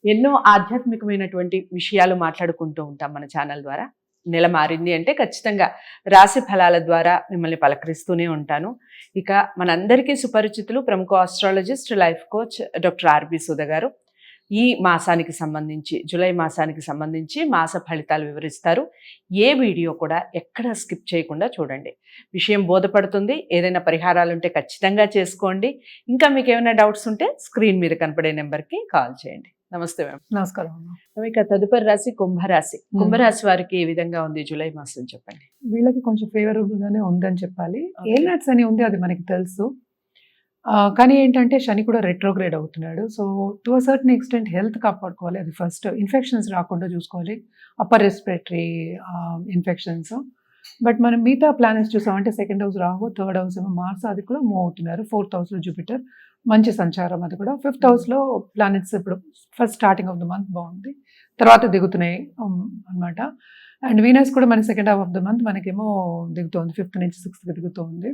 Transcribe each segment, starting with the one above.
ఎన్నో ఆధ్యాత్మికమైనటువంటి విషయాలు మాట్లాడుకుంటూ ఉంటాం మన ఛానల్ ద్వారా. నెల మారింది అంటే ఖచ్చితంగా రాశి ఫలాల ద్వారా మిమ్మల్ని పలకరిస్తూనే ఉంటాను. ఇక మనందరికీ సుపరిచితులు ప్రముఖ astrologist, life coach doctor R B Sudha గారు ఈ మాసానికి సంబంధించి, జూలై మాసానికి సంబంధించి మాస ఫలితాలు వివరిస్తారు. ఏ వీడియో కూడా ఎక్కడ స్కిప్ చేయకుండా చూడండి. విషయం బోధపడుతుంది. ఏదైనా పరిహారాలు ఉంటే ఖచ్చితంగా చేసుకోండి. ఇంకా మీకు ఏమైనా డౌట్స్ ఉంటే స్క్రీన్ మీద కనపడే నెంబర్కి కాల్ చేయండి. నమస్తే మ్యామ్. నమస్కారం. ఇక తదుపరి రాశి కుంభరాశి. కుంభరాశి వారికి ఏ విధంగా ఉంది జూలై మాసం చెప్పండి. వీళ్ళకి కొంచెం ఫేవరబుల్ గానే ఉందని చెప్పాలి. ఏలినాట్స్ అని ఉంది, అది మనకి తెలుసు. కానీ ఏంటంటే శని కూడా రెట్రోగ్రేడ్ అవుతున్నాడు. So to a certain extent health కాపాడుకోవాలి. అది ఫస్ట్. ఇన్ఫెక్షన్స్ రాకుండా చూసుకోవాలి, అప్పర్ రెస్పిరేటరీ ఇన్ఫెక్షన్స్. బట్ మనం మిగతా ప్లానెట్స్ చూసామంటే second house Rahu, third house ఏమో మార్స్, అది కూడా మూవ్ అవుతున్నారు. ఫోర్త్ హౌస్లో జూపిటర్, మంచి సంచారం అది కూడా. ఫిఫ్త్ హౌస్లో ప్లానెట్స్ ఇప్పుడు first starting of the month బాగుంది, తర్వాత దిగుతున్నాయి అనమాట. అండ్ వీనస్ కూడా మన second half of the month మనకేమో దిగుతోంది, 5th నుంచి 6th దిగుతోంది.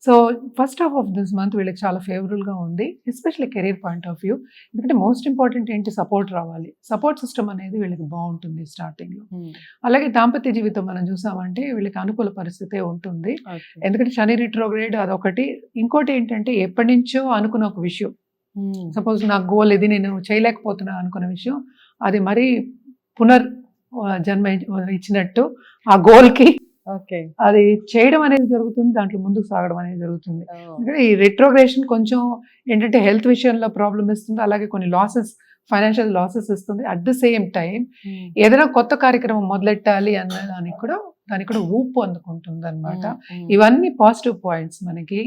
So first half of this month వీళ్ళకి చాలా ఫేవరబుల్గా ఉంది, especially career point of view. ఎందుకంటే మోస్ట్ ఇంపార్టెంట్ ఏంటి, సపోర్ట్ రావాలి. సపోర్ట్ సిస్టమ్ అనేది వీళ్ళకి బాగుంటుంది స్టార్టింగ్లో. అలాగే దాంపత్య జీవితం మనం చూసామంటే వీళ్ళకి అనుకూల పరిస్థితే ఉంటుంది. ఎందుకంటే శని రిట్రోగ్రేడ్ అదొకటి. ఇంకోటి ఏంటంటే ఎప్పటి నుంచో అనుకున్న ఒక విషయం, సపోజ్ నా గోల్ ఇది, నేను చేయలేకపోతున్నా అనుకున్న విషయం, అది మరీ పునర్ జన్మ ఇచ్చినట్టు ఆ గోల్కి అది చేయడం అనేది జరుగుతుంది, దాంట్లో ముందుకు సాగడం అనేది జరుగుతుంది. ఎందుకంటే ఈ రెట్రోగ్రేషన్ కొంచెం ఏంటంటే హెల్త్ విషయంలో ప్రాబ్లమ్ ఇస్తుంది, అలాగే కొన్ని లాసెస్, ఫైనాన్షియల్ లాసెస్ ఇస్తుంది. అట్ ద సేమ్ టైం ఏదైనా కొత్త కార్యక్రమం మొదలెట్టాలి అన్న దానికి కూడా ఊపు అందుకుంటుంది అనమాట. ఇవన్నీ పాజిటివ్ పాయింట్స్ మనకి.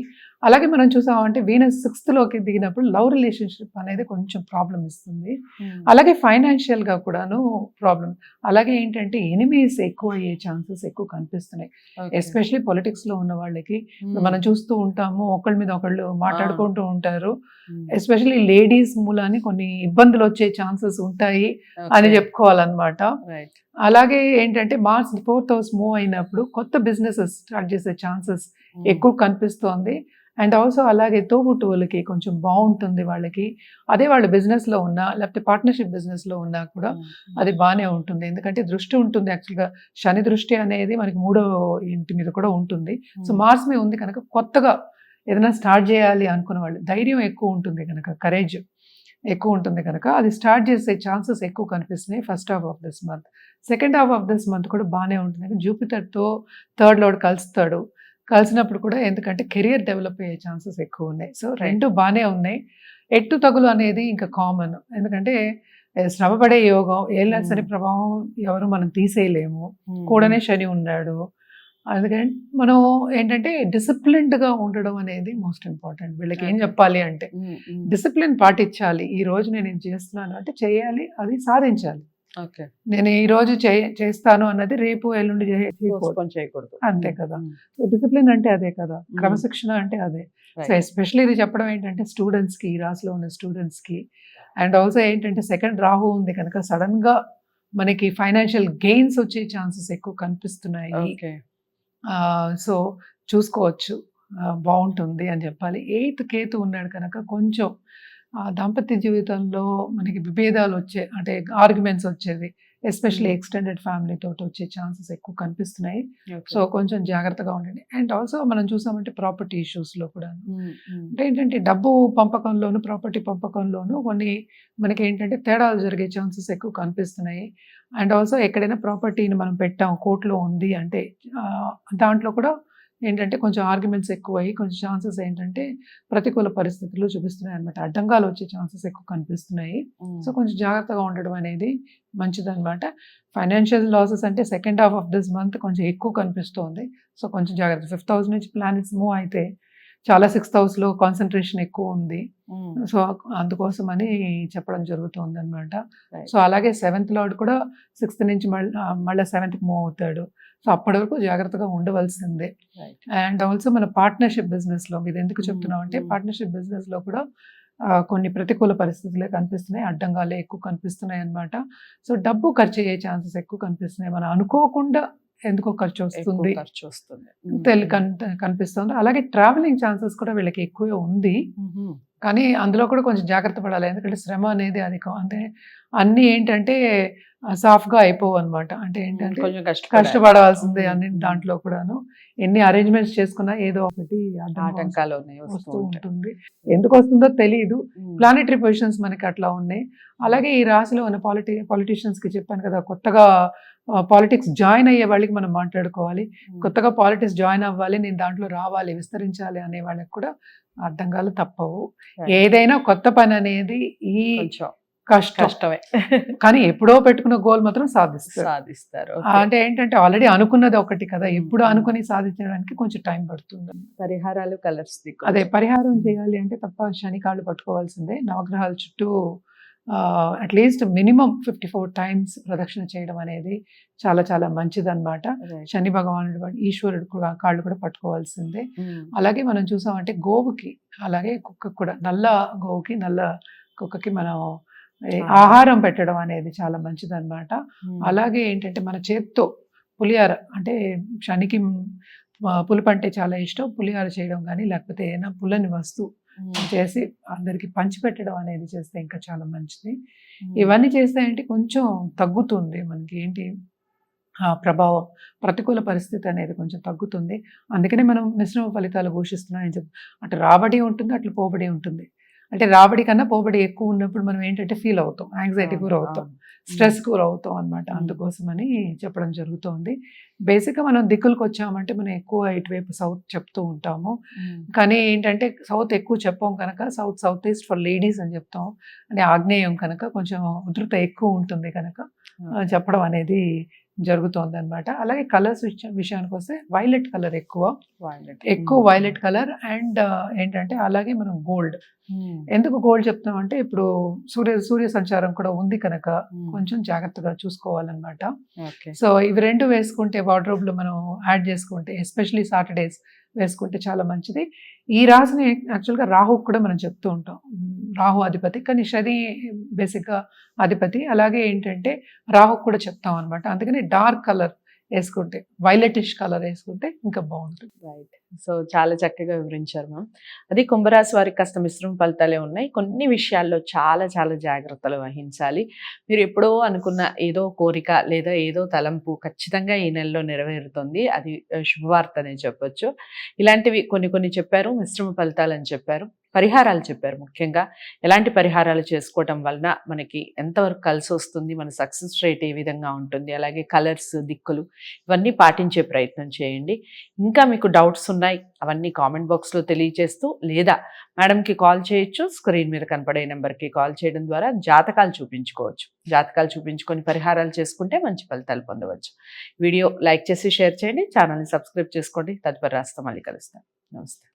అలాగే మనం చూసామంటే వీనస్ 6th లోకి దిగినప్పుడు లవ్ రిలేషన్షిప్ అనేది కొంచెం ప్రాబ్లం ఇస్తుంది. అలాగే ఫైనాన్షియల్ గా కూడాను ప్రాబ్లం. అలాగే ఏంటంటే ఎనిమీస్ ఎక్కువ అయ్యే ఛాన్సెస్ ఎక్కువ కనిపిస్తున్నాయి, ఎస్పెషలీ పొలిటిక్స్ లో ఉన్న వాళ్ళకి. మనం చూస్తూ ఉంటాము, ఒకళ్ళ మీద ఒకళ్ళు మాట్లాడుకుంటూ ఉంటారు. ఎస్పెషల్లీ లేడీస్ మూలాన్ని కొన్ని ఇబ్బందులు వచ్చే ఛాన్సెస్ ఉంటాయి అని చెప్పుకోవాలన్నమాట. అలాగే ఏంటంటే మార్చ్ 4th హౌస్ మూవ్ అయినప్పుడు కొత్త బిజినెసెస్ స్టార్ట్ చేసే ఛాన్సెస్ ఎక్కువ కనిపిస్తోంది. అండ్ ఆల్సో అలాగే తోబుట్టువులకి కొంచెం బాగుంటుంది వాళ్ళకి. అదే వాళ్ళ బిజినెస్లో ఉన్నా లేకపోతే పార్ట్నర్షిప్ బిజినెస్లో ఉన్నా కూడా అది బాగానే ఉంటుంది. ఎందుకంటే దృష్టి ఉంటుంది, యాక్చువల్గా శని దృష్టి అనేది మనకి 3వ ఇంటి మీద కూడా ఉంటుంది. సో మార్స్ మీద ఉంది కనుక కొత్తగా ఏదైనా స్టార్ట్ చేయాలి అనుకున్న వాళ్ళు, ధైర్యం ఎక్కువ ఉంటుంది కనుక, కరేజ్ ఎక్కువ ఉంటుంది కనుక అది స్టార్ట్ చేసే ఛాన్సెస్ ఎక్కువ కనిపిస్తున్నాయి first half of this month. Second half of this month కూడా బాగానే ఉంటుంది. జూపిటర్తో 3rd లార్డ్ కలిసినప్పుడు కూడా ఎందుకంటే కెరియర్ డెవలప్ అయ్యే ఛాన్సెస్ ఎక్కువ ఉన్నాయి. సో రెండు బాగానే ఉన్నాయి. ఎట్టు తగులు అనేది ఇంకా కామన్, ఎందుకంటే శ్రమపడే యోగం, ఏళ్ళ శని ప్రభావం ఎవరు మనం తీసేయలేము, కూడానే శని ఉన్నాడు. అందుకని మనం ఏంటంటే డిసిప్లిన్డ్గా ఉండడం అనేది మోస్ట్ ఇంపార్టెంట్. వీళ్ళకి ఏం చెప్పాలి అంటే డిసిప్లిన్ పాటించాలి. ఈ రోజు నేను ఇది చేస్తున్నాను అంటే చేయాలి, అది సాధించాలి. నేను ఈ రోజు చేస్తాను అన్నది రేపు ఎల్లుండి చేయకూడదు, అంతే కదా. సో డిసిప్లిన్ అంటే అదే కదా, క్రమశిక్షణ అంటే అదే. సో ఎస్పెషల్లీ ఇది చెప్పడం ఏంటంటే స్టూడెంట్స్కి, ఈ రాశిలో ఉన్న స్టూడెంట్స్కి. అండ్ ఆల్సో ఏంటంటే సెకండ్ రాహు ఉంది కనుక సడన్గా మనకి ఫైనాన్షియల్ గెయిన్స్ వచ్చే ఛాన్సెస్ ఎక్కువ కనిపిస్తున్నాయి. సో చూసుకోవచ్చు, బాగుంటుంది అని చెప్పాలి. 8th కేతు ఉన్నాడు కనుక కొంచెం దాంపత్య జీవితంలో మనకి విభేదాలు అంటే ఆర్గ్యుమెంట్స్ వచ్చేది, ఎస్పెషల్లీ ఎక్స్టెండెడ్ ఫ్యామిలీ తోటి వచ్చే ఛాన్సెస్ ఎక్కువ కనిపిస్తున్నాయి. సో కొంచెం జాగ్రత్తగా ఉండండి. అండ్ ఆల్సో మనం చూసామంటే ప్రాపర్టీ ఇష్యూస్లో కూడా అంటే ఏంటంటే డబ్బు పంపకంలోను, ప్రాపర్టీ పంపకంలోను కొన్ని మనకి ఏంటంటే తేడాలు జరిగే ఛాన్సెస్ ఎక్కువ కనిపిస్తున్నాయి. అండ్ ఆల్సో ఎక్కడైనా ప్రాపర్టీని మనం పెట్టాం, కోర్టులో ఉంది అంటే దాంట్లో కూడా ఏంటంటే కొంచెం ఆర్గ్యుమెంట్స్ ఎక్కువ అయ్యి కొంచెం ఛాన్సెస్ ఏంటంటే ప్రతికూల పరిస్థితులు చూపిస్తున్నాయి అనమాట. అడ్డంగాలు వచ్చే ఛాన్సెస్ ఎక్కువ కనిపిస్తున్నాయి. సో కొంచెం జాగ్రత్తగా ఉండడం అనేది మంచిదన్నమాట. ఫైనాన్షియల్ లాసెస్ అంటే second half of this month కొంచెం ఎక్కువ కనిపిస్తుంది. సో కొంచెం జాగ్రత్త. 5th హౌస్ నుంచి ప్లానెట్స్ మూవ్ అయితే చాలా 6th హౌస్లో కాన్సన్ట్రేషన్ ఎక్కువ ఉంది. సో అందుకోసం అని చెప్పడం జరుగుతుంది అనమాట. సో అలాగే 7th లార్డ్ కూడా 6th నుంచి మళ్ళీ 7th మూవ్ అవుతాడు. సో అప్పటి వరకు జాగ్రత్తగా ఉండవలసిందే. అండ్ ఆల్సో మన పార్ట్నర్షిప్ బిజినెస్లో, ఇది ఎందుకు చెప్తున్నాం అంటే పార్ట్నర్షిప్ బిజినెస్లో కూడా కొన్ని ప్రతికూల పరిస్థితులే కనిపిస్తున్నాయి, అడ్డంగాలే ఎక్కువ కనిపిస్తున్నాయి అనమాట. సో డబ్బు ఖర్చు అయ్యే ఛాన్సెస్ ఎక్కువ కనిపిస్తున్నాయి. మనం అనుకోకుండా ఎందుకో ఖర్చు ఎక్కువ వస్తుంది ఖర్చు వస్తుంది. కనిపిస్తుంది. అలాగే ట్రావెలింగ్ ఛాన్సెస్ కూడా వీళ్ళకి ఎక్కువే ఉంది. కానీ అందులో కూడా కొంచెం జాగ్రత్త పడాలి. ఎందుకంటే శ్రమ అనేది అధికం. అంటే అన్నీ ఏంటంటే సాఫ్ట్‌గా అయిపోవన్నమాట. అంటే ఏంటంటే కొంచెం కష్టపడాల్సిందే అన్ని దాంట్లో కూడాను. ఎన్ని అరేంజ్‌మెంట్స్ చేసుకున్నా ఏదో ఒకటి అడ్డంగా ఆటంకాలు ఉన్నాయి, వస్తూ వస్తూ ఉంటాయి. ఉంటుంది. ఎందుకు వస్తుందో తెలీదు. ప్లానెటరీ పొజిషన్స్ మనకి అట్లా ఉన్నాయి. అలాగే ఈ రాశిలో ఉన్న పొలిటీషియన్స్‌కి చెప్పాను కదా! కొత్తగా పాలిటిక్స్ జాయిన్ అయ్యే వాళ్ళకి మనం మాట్లాడుకోవాలి. కొత్తగా పాలిటిక్స్ జాయిన్ అవ్వాలి, నేను దాంట్లో రావాలి, విస్తరించాలి అనే వాళ్ళకి కూడా అడ్డంగాలు తప్పవు. ఏదైనా కొత్త పని అనేది ఈ కొంచెం కష్టమే. కష్టమే కానీ ఎప్పుడో పెట్టుకున్న గోల్ మాత్రం సాధిస్తారు. సాధిస్తారు. అంటే ఏంటంటే ఆల్రెడీ అనుకున్నది ఒకటి కదా, ఎప్పుడు అనుకుని సాధించడానికి కొంచెం టైం పడుతుంది. పరిహారాలు, కలర్స్ అదే పరిహారం చేయాలి అంటే తప్ప శని కాళ్ళు పట్టుకోవాల్సిందే. నవగ్రహాల చుట్టూ అట్లీస్ట్ మినిమం 54 టైమ్స్ ప్రదక్షిణ చేయడం అనేది చాలా చాలా మంచిదన్నమాట. శని భగవానుడు ఈశ్వరుడు కూడా కాళ్ళు కూడా పట్టుకోవాల్సిందే. అలాగే మనం చూసామంటే గోవుకి, అలాగే కుక్కకి కూడా, నల్ల గోవుకి నల్ల కుక్కకి మనం ఆహారం పెట్టడం అనేది చాలా మంచిదన్నమాట. అలాగే ఏంటంటే మన చేత్తో పులిహార, అంటే శనికి పులుపు అంటే చాలా ఇష్టం, పులిహార చేయడం కానీ లేకపోతే ఏదైనా పుల్లని వస్తువు చేసి అందరికి పంచిపెట్టడం అనేది చేస్తే ఇంకా చాలా మంచిది. ఇవన్నీ చేస్తే ఏంటి కొంచెం తగ్గుతుంది మనకి ఏంటి ప్రభావం, ప్రతికూల పరిస్థితి అనేది కొంచెం తగ్గుతుంది. అందుకనే మనం మిశ్రమ ఫలితాలు ఘోషిస్తున్నాం అని చెప్పి. అటు రాబడి ఉంటుంది, అట్లా పోబడి ఉంటుంది. అంటే రాబడి కన్నా పోబడి ఎక్కువ ఉన్నప్పుడు మనం ఏంటంటే ఫీల్ అవుతాం, యాంగ్జైటీ గురి అవుతాం, స్ట్రెస్ గురి అవుతాం అనమాట. అందుకోసమని చెప్పడం జరుగుతుంది. బేసిక్గా మనం దిక్కులకు వచ్చామంటే మనం ఎక్కువ ఇటువైపు సౌత్ చెప్తూ ఉంటాము. కానీ ఏంటంటే సౌత్ ఎక్కువ చెప్పాం కనుక సౌత్ ఈస్ట్ ఫర్ లేడీస్ అని చెప్తాం. అంటే ఆగ్నేయం కనుక కొంచెం ఉధృత ఎక్కువ ఉంటుంది కనుక చెప్పడం అనేది జరుగుతోంది అనమాట. అలాగే కలర్స్ విషయానికి వస్తే వైలెట్ కలర్ ఎక్కువ వైలెట్ కలర్. అండ్ ఏంటంటే అలాగే మనం గోల్డ్, ఎందుకు గోల్డ్ చెప్తాం అంటే ఇప్పుడు సూర్య సంచారం కూడా ఉంది కనుక కొంచెం జాగ్రత్తగా చూసుకోవాలన్నమాట. సో ఇవి రెండు వేసుకుంటే వార్డ్రోబ్ లో మనం యాడ్ చేసుకుంటే, ఎస్పెషలీ సాటర్డేస్ వేసుకుంటే చాలా మంచిది. ఈ రాశిని యాక్చువల్గా రాహు కూడా మనం చెప్తూ ఉంటాం, రాహు అధిపతి, కానీ శని బేసిక్గా అధిపతి. అలాగే ఏంటంటే రాహు కూడా చెప్తాం అనమాట. అందుకని డార్క్ కలర్ వేసుకుంటే, వైలెటిష్ కలర్ వేసుకుంటే ఇంకా బాగుంటుంది. రైట్. సో చాలా చక్కగా వివరించారు మ్యామ్. అది కుంభరాశి వారికి కాస్త మిశ్రమ ఫలితాలే ఉన్నాయి. కొన్ని విషయాల్లో చాలా చాలా జాగ్రత్తలు వహించాలి. మీరు ఎప్పుడో అనుకున్న ఏదో కోరిక లేదా ఏదో తలంపు ఖచ్చితంగా ఈ నెలలో నెరవేరుతుంది. అది శుభవార్త అనే చెప్పొచ్చు. ఇలాంటివి కొన్ని చెప్పారు, మిశ్రమ ఫలితాలు అని చెప్పారు, పరిహారాలు చెప్పారు. ముఖ్యంగా ఎలాంటి పరిహారాలు చేసుకోవటం వలన మనకి ఎంతవరకు కలిసి వస్తుంది, మన సక్సెస్ రేట్ ఏ విధంగా ఉంటుంది, అలాగే కలర్స్, దిక్కులు ఇవన్నీ పాటించే ప్రయత్నం చేయండి. ఇంకా మీకు డౌట్స్ ఉన్నాయి అవన్నీ కామెంట్ బాక్స్లో తెలియజేస్తూ, లేదా మేడంకి కాల్ చేయొచ్చు. స్క్రీన్ మీద కనపడే నెంబర్కి కాల్ చేయడం ద్వారా జాతకాలు చూపించుకోవచ్చు. జాతకాలు చూపించుకొని పరిహారాలు చేసుకుంటే మంచి ఫలితాలు పొందవచ్చు. వీడియో లైక్ చేసి షేర్ చేయండి, ఛానల్ని సబ్స్క్రైబ్ చేసుకోండి. తదుపరి రాస్తా మళ్ళీ కలుస్తాను. నమస్తే.